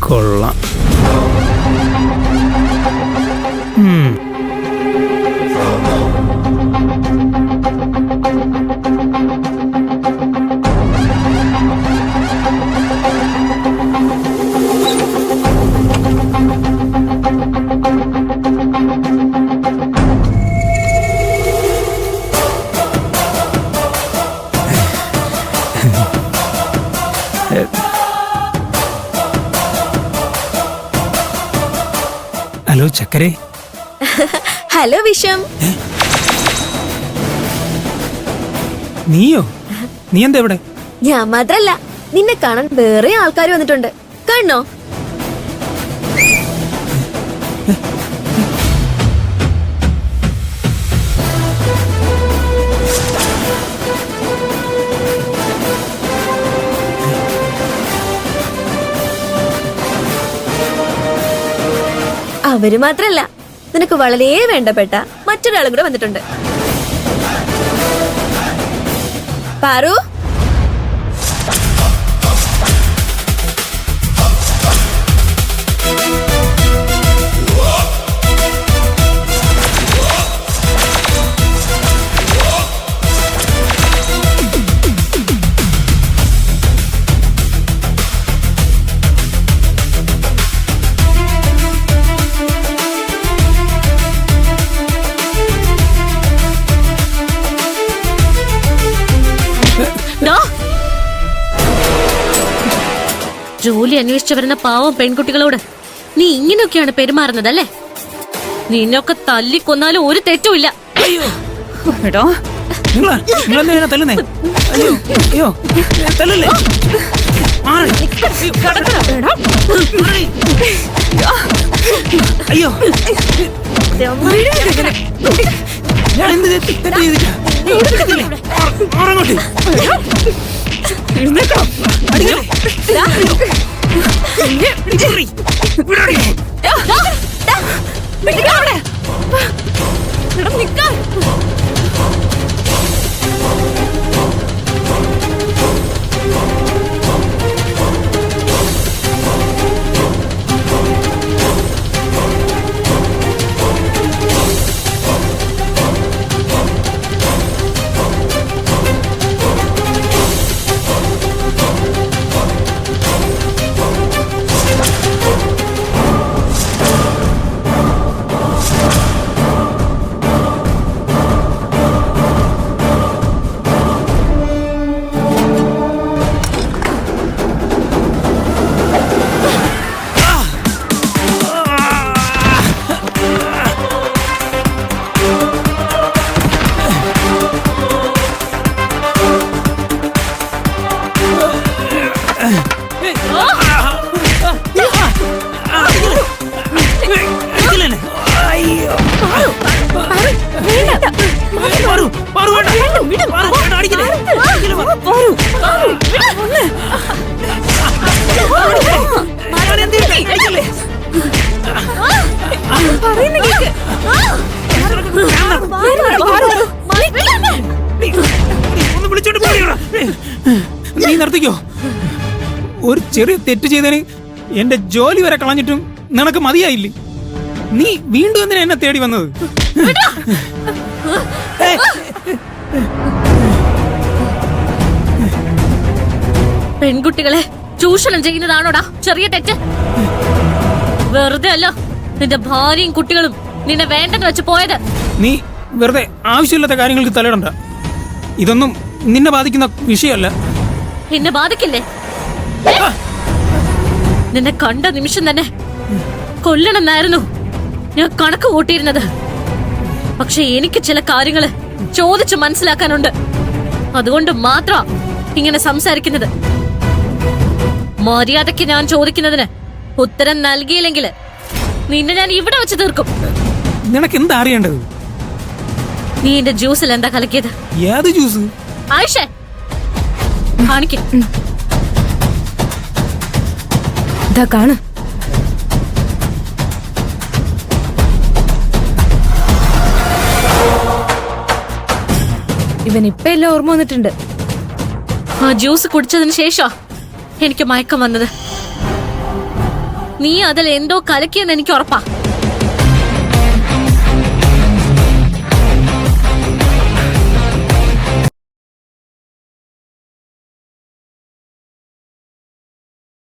കൊള്ളാം. Hello ചക്കരേ. Hello വിഷം. നീയോ? നീ എന്താ ഇവിടെ? ഞാൻ മാത്രല്ല, നിന്നെ കാണാൻ വേറെ ആൾക്കാർ വന്നിട്ടുണ്ട്. കാണണോ? അവര് മാത്രല്ല, നിനക്ക് വളരെ വേണ്ടപ്പെട്ട മറ്റൊരാളും കൂടെ വന്നിട്ടുണ്ട്. പാറു, ജോലി അന്വേഷിച്ചു വരുന്ന പാവം പെൺകുട്ടികളോട് നീ ഇങ്ങനെയൊക്കെയാണ് പെരുമാറുന്നതല്ലേ? നിന്നൊക്കെ തല്ലിക്കൊന്നാലും ഒരു തെറ്റുമില്ല. അയ്യോ, ഞാൻ എന്ത് തെറ്റ് ചെയ്തിട്ടാ? നീ നിർത്തിക്കോ. ഒരു ചെറിയ തെറ്റ് ചെയ്തതിന് എന്റെ ജോലി വരെ കളഞ്ഞിട്ടും നിനക്ക് മതിയായില്ലേ? നീ വീണ്ടും എന്തിനാ എന്നെ തേടി വന്നത്? പെൺകുട്ടികളെ ചൂഷണം ചെയ്യുന്നതാണോടാ ചെറിയ തെറ്റ്? വെറുതെ അല്ല നിന്റെ ഭാര്യയും കുട്ടികളും നിന്നെ വേണ്ടെന്ന് വെച്ച് പോയത്. നീ വെറുതെ ആവശ്യമില്ലാത്ത കാര്യങ്ങൾക്ക് തലയിടണ്ട. ഇതൊന്നും നിന്നെ ബാധിക്കുന്ന വിഷയമല്ല. എന്നെ ബാധിക്കില്ലേ? നിന്നെ കണ്ട നിമിഷം തന്നെ കൊല്ലണമെന്നായിരുന്നു ഞാൻ കണക്ക് കൂട്ടിയിരുന്നത്. പക്ഷെ എനിക്ക് ചില കാര്യങ്ങള് ചോദിച്ചു മനസ്സിലാക്കാനുണ്ട്. അതുകൊണ്ട് മാത്രം ഇങ്ങനെ സംസാരിക്കുന്നത്. മര്യാദയ്ക്ക് ഞാൻ ചോദിക്കുന്നതിന് ഉത്തരം നൽകിയില്ലെങ്കിൽ നിന്നെ ഞാൻ ഇവിടെ വെച്ച് തീർക്കും. നിനക്ക് എന്താ അറിയേണ്ടത്? നീ എന്റെ ജ്യൂസിൽ എന്താ കലക്കിയത്? ഏത് ജ്യൂസ്? ആയിഷേ കാണിക്ക്. കാണ ഇവൻ ഇപ്പൊ എല്ലാം ഓർമ്മ വന്നിട്ടുണ്ട്. ആ ജ്യൂസ് കുടിച്ചതിന് ശേഷം എനിക്ക് മയക്കം വന്നത്. നീ അതിൽ എന്തോ കലക്കിയെന്ന് എനിക്ക് ഉറപ്പാ.